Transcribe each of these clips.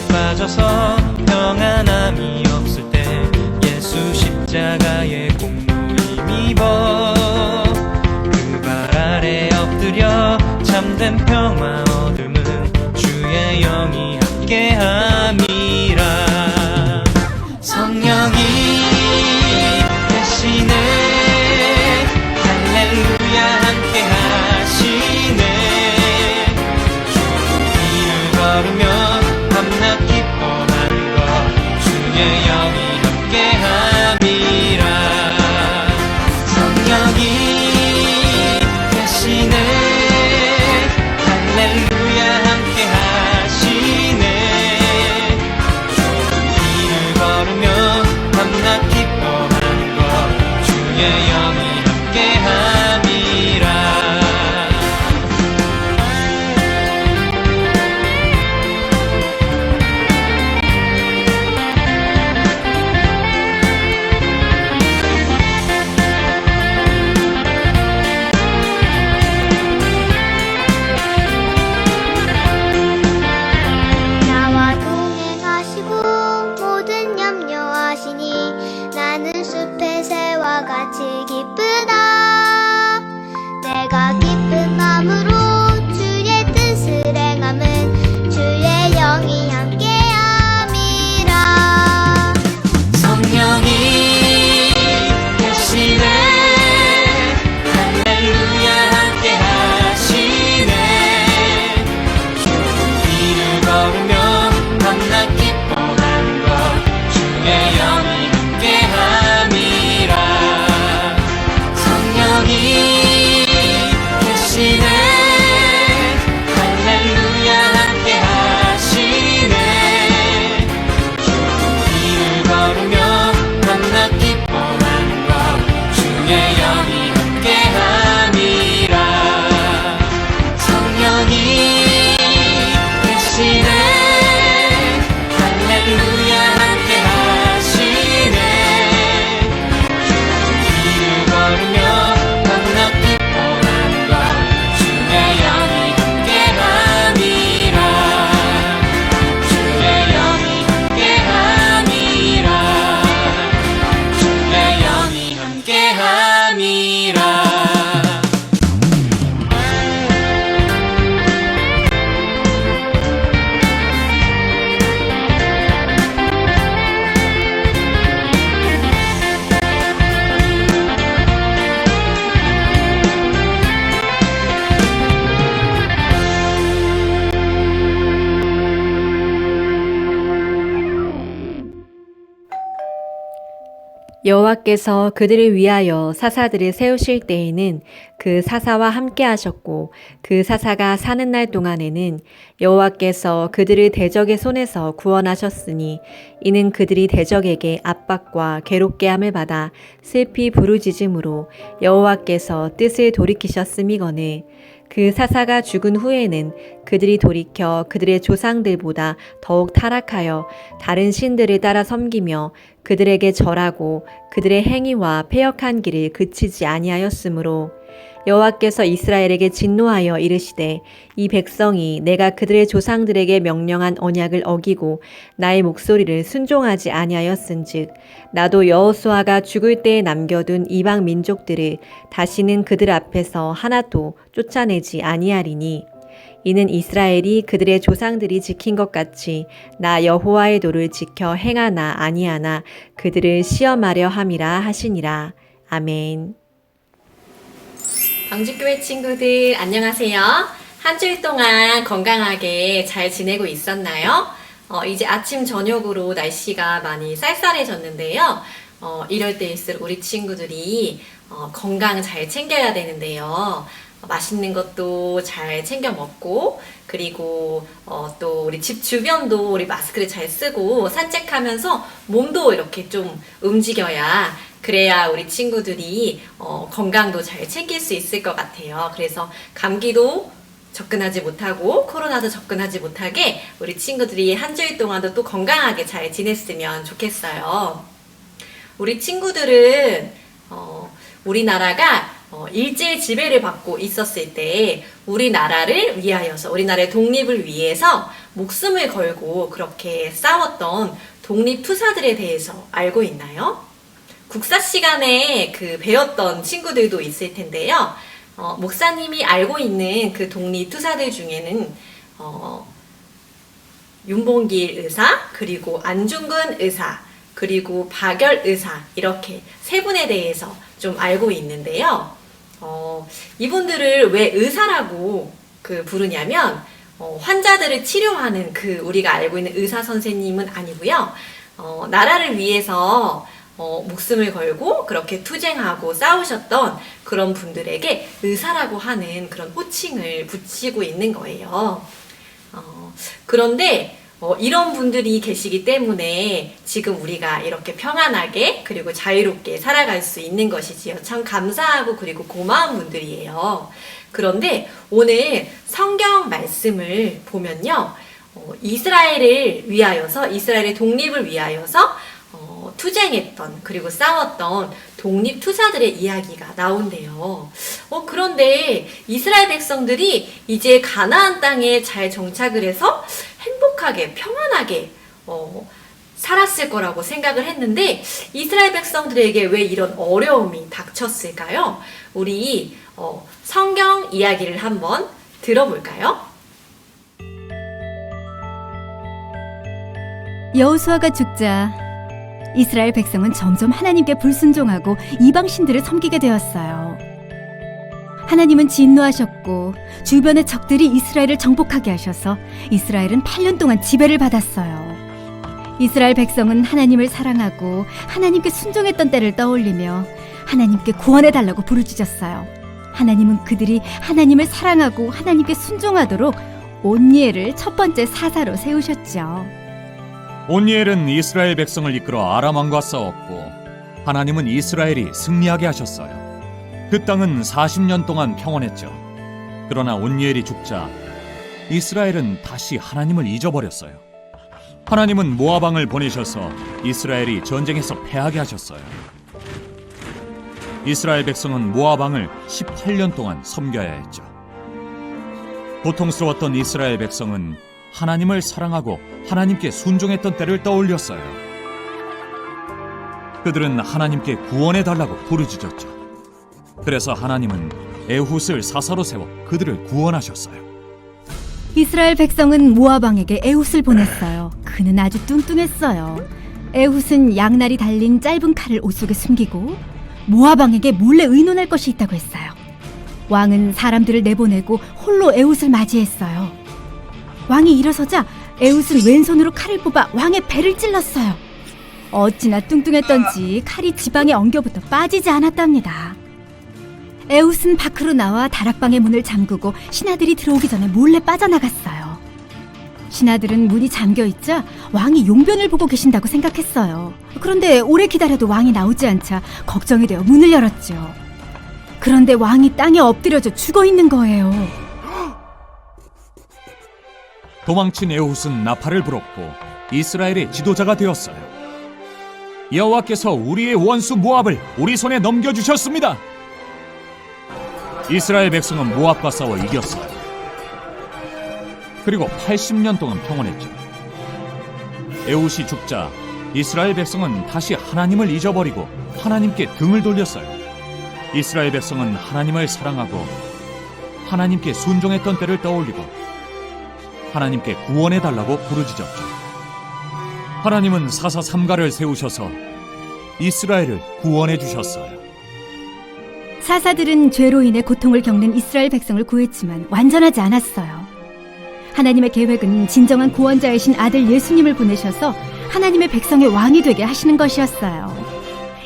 빠져서 평안함이 없을 때 예수 십자가의 공로 힘입어 그 발 아래 엎드려 참된 평화 얻음은 주의 영이 함께함이라. 성령이 계시네 할렐루야 함께하시네. 주의 길을 걸으며 밤낮 기뻐하는 것 주의 영이 함께함이라. 성령이 계시네 할렐루야 함께하시네. 좋은 길을 걸으며 밤낮 기뻐하는 것 주의 영이 함께함이라. 나는 숲에 세워 여호와께서 그들을 위하여 사사들을 세우실 때에는 그 사사와 함께 하셨고 그 사사가 사는 날 동안에는 여호와께서 그들을 대적의 손에서 구원하셨으니 이는 그들이 대적에게 압박과 괴롭게 함을 받아 슬피 부르짖음으로 여호와께서 뜻을 돌이키셨음이거늘 그 사사가 죽은 후에는 그들이 돌이켜 그들의 조상들보다 더욱 타락하여 다른 신들을 따라 섬기며 그들에게 절하고 그들의 행위와 패역한 길을 그치지 아니하였으므로 여호와께서 이스라엘에게 진노하여 이르시되 이 백성이 내가 그들의 조상들에게 명령한 언약을 어기고 나의 목소리를 순종하지 아니하였은즉 나도 여호수아가 죽을 때에 남겨둔 이방 민족들을 다시는 그들 앞에서 하나도 쫓아내지 아니하리니 이는 이스라엘이 그들의 조상들이 지킨 것 같이 나 여호와의 도를 지켜 행하나 아니하나 그들을 시험하려 함이라 하시니라. 아멘. 광주교회 친구들 안녕하세요. 한 주일 동안 건강하게 잘 지내고 있었나요? 이제 아침 저녁으로 날씨가 많이 쌀쌀해졌는데요. 이럴 때일수록 우리 친구들이 건강 잘 챙겨야 되는데요. 맛있는 것도 잘 챙겨 먹고 그리고 또 우리 집 주변도 우리 마스크를 잘 쓰고 산책하면서 몸도 이렇게 좀 움직여야 그래야 우리 친구들이 건강도 잘 챙길 수 있을 것 같아요. 그래서 감기도 접근하지 못하고 코로나도 접근하지 못하게 우리 친구들이 한 주일 동안도 또 건강하게 잘 지냈으면 좋겠어요. 우리 친구들은 우리나라가 일제 지배를 받고 있었을 때 우리나라를 위하여서 우리나라의 독립을 위해서 목숨을 걸고 그렇게 싸웠던 독립투사들에 대해서 알고 있나요? 국사 시간에 배웠던 친구들도 있을 텐데요. 목사님이 알고 있는 그 독립투사들 중에는 윤봉길 의사, 그리고 안중근 의사, 그리고 박열 의사 이렇게 세 분에 대해서 좀 알고 있는데요. 이분들을 왜 의사라고 부르냐면 환자들을 치료하는 우리가 알고 있는 의사 선생님은 아니고요. 나라를 위해서 목숨을 걸고 그렇게 투쟁하고 싸우셨던 그런 분들에게 의사라고 하는 그런 호칭을 붙이고 있는 거예요. 그런데 이런 분들이 계시기 때문에 지금 우리가 이렇게 평안하게 그리고 자유롭게 살아갈 수 있는 것이지요. 참 감사하고 그리고 고마운 분들이에요. 그런데 오늘 성경 말씀을 보면요. 이스라엘을 위하여서 이스라엘의 독립을 위하여서 투쟁했던 그리고 싸웠던 독립투사들의 이야기가 나온대요. 그런데 이스라엘 백성들이 이제 가나안 땅에 잘 정착을 해서 행복하게 평안하게 살았을 거라고 생각을 했는데 이스라엘 백성들에게 왜 이런 어려움이 닥쳤을까요? 우리 성경 이야기를 한번 들어볼까요? 여호수아가 죽자 이스라엘 백성은 점점 하나님께 불순종하고 이방신들을 섬기게 되었어요. 하나님은 진노하셨고 주변의 적들이 이스라엘을 정복하게 하셔서 이스라엘은 8년 동안 지배를 받았어요. 이스라엘 백성은 하나님을 사랑하고 하나님께 순종했던 때를 떠올리며 하나님께 구원해달라고 부르짖었어요. 하나님은 그들이 하나님을 사랑하고 하나님께 순종하도록 온니엘을 첫 번째 사사로 세우셨죠. 온니엘은 이스라엘 백성을 이끌어 아람 왕과 싸웠고 하나님은 이스라엘이 승리하게 하셨어요. 그 땅은 40년 동안 평온했죠. 그러나 온니엘이 죽자 이스라엘은 다시 하나님을 잊어버렸어요. 하나님은 모압 왕을 보내셔서 이스라엘이 전쟁에서 패하게 하셨어요. 이스라엘 백성은 모압 왕을 18년 동안 섬겨야 했죠. 고통스러웠던 이스라엘 백성은 하나님을 사랑하고 하나님께 순종했던 때를 떠올렸어요. 그들은 하나님께 구원해달라고 부르짖었죠. 그래서 하나님은 에훗을 사사로 세워 그들을 구원하셨어요. 이스라엘 백성은 모압 왕에게 에훗을 보냈어요. 그는 아주 뚱뚱했어요. 에훗은 양날이 달린 짧은 칼을 옷 속에 숨기고 모압 왕에게 몰래 의논할 것이 있다고 했어요. 왕은 사람들을 내보내고 홀로 에훗을 맞이했어요. 왕이 일어서자 에훗은 왼손으로 칼을 뽑아 왕의 배를 찔렀어요. 어찌나 뚱뚱했던지 칼이 지방에 엉겨붙어 빠지지 않았답니다. 에훗은 밖으로 나와 다락방의 문을 잠그고 신하들이 들어오기 전에 몰래 빠져나갔어요. 신하들은 문이 잠겨있자 왕이 용변을 보고 계신다고 생각했어요. 그런데 오래 기다려도 왕이 나오지 않자 걱정이 되어 문을 열었죠. 그런데 왕이 땅에 엎드려져 죽어있는 거예요. 도망친 에훗은 나팔을 불었고 이스라엘의 지도자가 되었어요. 여호와께서 우리의 원수 모압을 우리 손에 넘겨주셨습니다. 이스라엘 백성은 모압과 싸워 이겼어요. 그리고 80년 동안 평온했죠. 에훗이 죽자 이스라엘 백성은 다시 하나님을 잊어버리고 하나님께 등을 돌렸어요. 이스라엘 백성은 하나님을 사랑하고 하나님께 순종했던 때를 떠올리고 하나님께 구원해달라고 부르짖었죠. 하나님은 사사 삼가를 세우셔서 이스라엘을 구원해 주셨어요. 사사들은 죄로 인해 고통을 겪는 이스라엘 백성을 구했지만 완전하지 않았어요. 하나님의 계획은 진정한 구원자이신 아들 예수님을 보내셔서 하나님의 백성의 왕이 되게 하시는 것이었어요.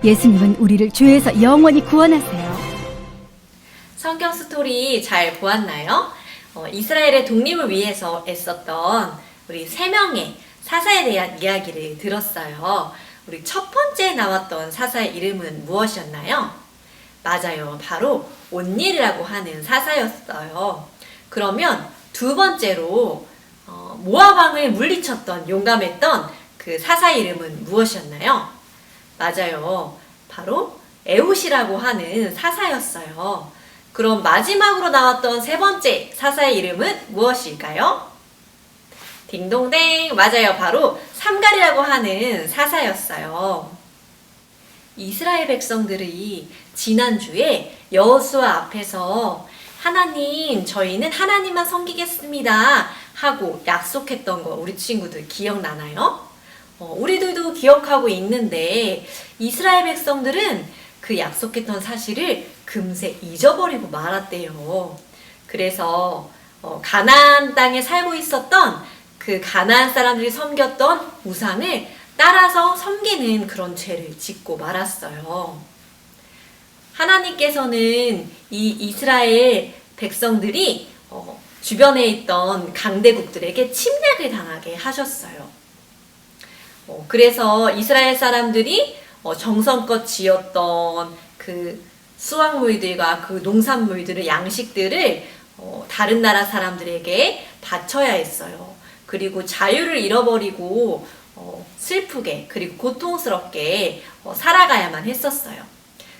예수님은 우리를 죄에서 영원히 구원하세요. 성경 스토리 잘 보았나요? 이스라엘의 독립을 위해서 애썼던 우리 3명의 사사에 대한 이야기를 들었어요. 우리 첫 번째 나왔던 사사의 이름은 무엇이었나요? 맞아요. 바로 온니엘이라고 하는 사사였어요. 그러면 두 번째로 모압 왕을 물리쳤던 용감했던 그 사사의 이름은 무엇이었나요? 맞아요. 바로 에훗이라고 하는 사사였어요. 그럼 마지막으로 나왔던 세 번째 사사의 이름은 무엇일까요? 딩동댕! 맞아요. 바로 삼갈이라고 하는 사사였어요. 이스라엘 백성들이 지난주에 여호수아 앞에서 하나님, 저희는 하나님만 섬기겠습니다 하고 약속했던 거 우리 친구들 기억나나요? 우리들도 기억하고 있는데 이스라엘 백성들은 그 약속했던 사실을 금세 잊어버리고 말았대요. 그래서 가나안 땅에 살고 있었던 그 가나안 사람들이 섬겼던 우상을 따라서 섬기는 그런 죄를 짓고 말았어요. 하나님께서는 이 이스라엘 백성들이 주변에 있던 강대국들에게 침략을 당하게 하셨어요. 그래서 이스라엘 사람들이 정성껏 지었던 그 수확물들과 그 농산물들을, 양식들을 다른 나라 사람들에게 바쳐야 했어요. 그리고 자유를 잃어버리고 슬프게 그리고 고통스럽게 살아가야만 했었어요.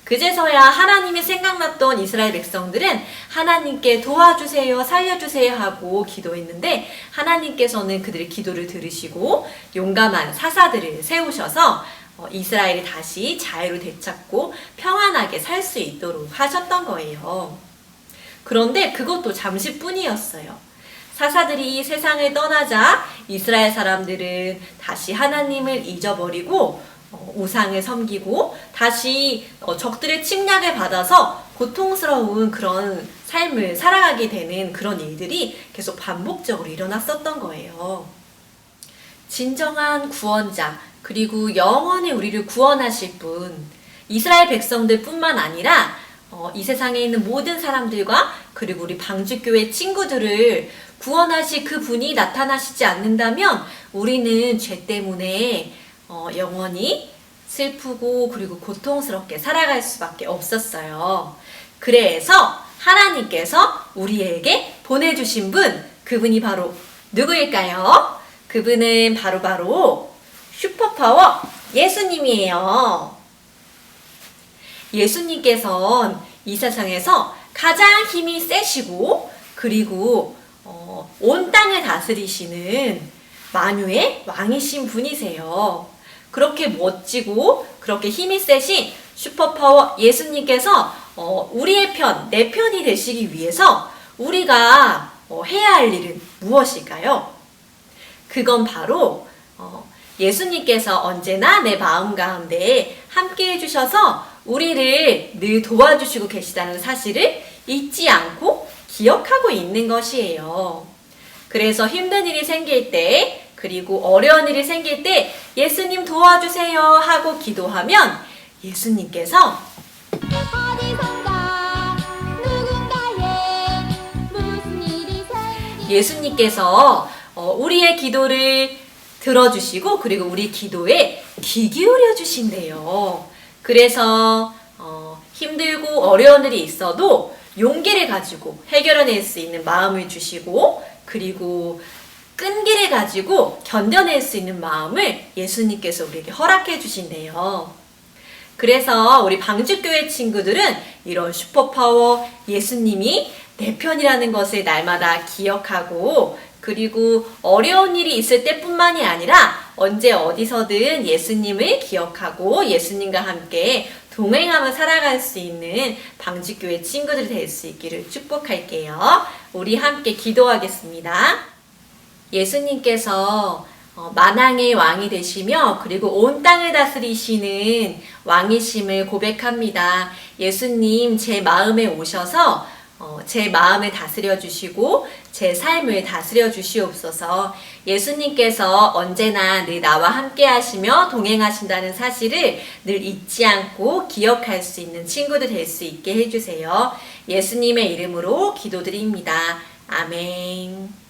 그제서야 하나님이 생각났던 이스라엘 백성들은 하나님께 도와주세요, 살려주세요 하고 기도했는데 하나님께서는 그들의 기도를 들으시고 용감한 사사들을 세우셔서 이스라엘이 다시 자유를 되찾고 평안하게 살 수 있도록 하셨던 거예요. 그런데 그것도 잠시뿐이었어요. 사사들이 세상을 떠나자 이스라엘 사람들은 다시 하나님을 잊어버리고 우상을 섬기고 다시 적들의 침략을 받아서 고통스러운 그런 삶을 살아가게 되는 그런 일들이 계속 반복적으로 일어났었던 거예요. 진정한 구원자, 그리고 영원히 우리를 구원하실 분, 이스라엘 백성들 뿐만 아니라 이 세상에 있는 모든 사람들과 그리고 우리 방주교회 친구들을 구원하실 그 분이 나타나시지 않는다면 우리는 죄 때문에 영원히 슬프고 그리고 고통스럽게 살아갈 수밖에 없었어요. 그래서 하나님께서 우리에게 보내주신 분, 그분이 바로 누구일까요? 그분은 바로 슈퍼파워 예수님이에요. 예수님께서는 이 세상에서 가장 힘이 세시고 그리고 온 땅을 다스리시는 만유의 왕이신 분이세요. 그렇게 멋지고 그렇게 힘이 세신 슈퍼파워 예수님께서 우리의 편, 내 편이 되시기 위해서 우리가 해야 할 일은 무엇일까요? 그건 바로 예수님께서 언제나 내 마음 가운데 함께 해주셔서 우리를 늘 도와주시고 계시다는 사실을 잊지 않고 기억하고 있는 것이에요. 그래서 힘든 일이 생길 때 그리고 어려운 일이 생길 때 예수님 도와주세요 하고 기도하면 예수님께서 어디선가 누군가에 무슨 일이 생기 예수님께서 우리의 기도를 들어주시고 그리고 우리 기도에 귀 기울여 주신대요. 그래서 힘들고 어려운 일이 있어도 용기를 가지고 해결해낼 수 있는 마음을 주시고 그리고 끈기를 가지고 견뎌낼 수 있는 마음을 예수님께서 우리에게 허락해 주신대요. 그래서 우리 방주교회 친구들은 이런 슈퍼파워 예수님이 내 편이라는 것을 날마다 기억하고 그리고 어려운 일이 있을 때뿐만이 아니라 언제 어디서든 예수님을 기억하고 예수님과 함께 동행하며 살아갈 수 있는 방주교회 친구들 될 수 있기를 축복할게요. 우리 함께 기도하겠습니다. 예수님께서 만왕의 왕이 되시며 그리고 온 땅을 다스리시는 왕이심을 고백합니다. 예수님 제 마음에 오셔서 제 마음을 다스려 주시고 제 삶을 다스려 주시옵소서. 예수님께서 언제나 늘 나와 함께 하시며 동행하신다는 사실을 늘 잊지 않고 기억할 수 있는 친구들 될 수 있게 해주세요. 예수님의 이름으로 기도드립니다. 아멘.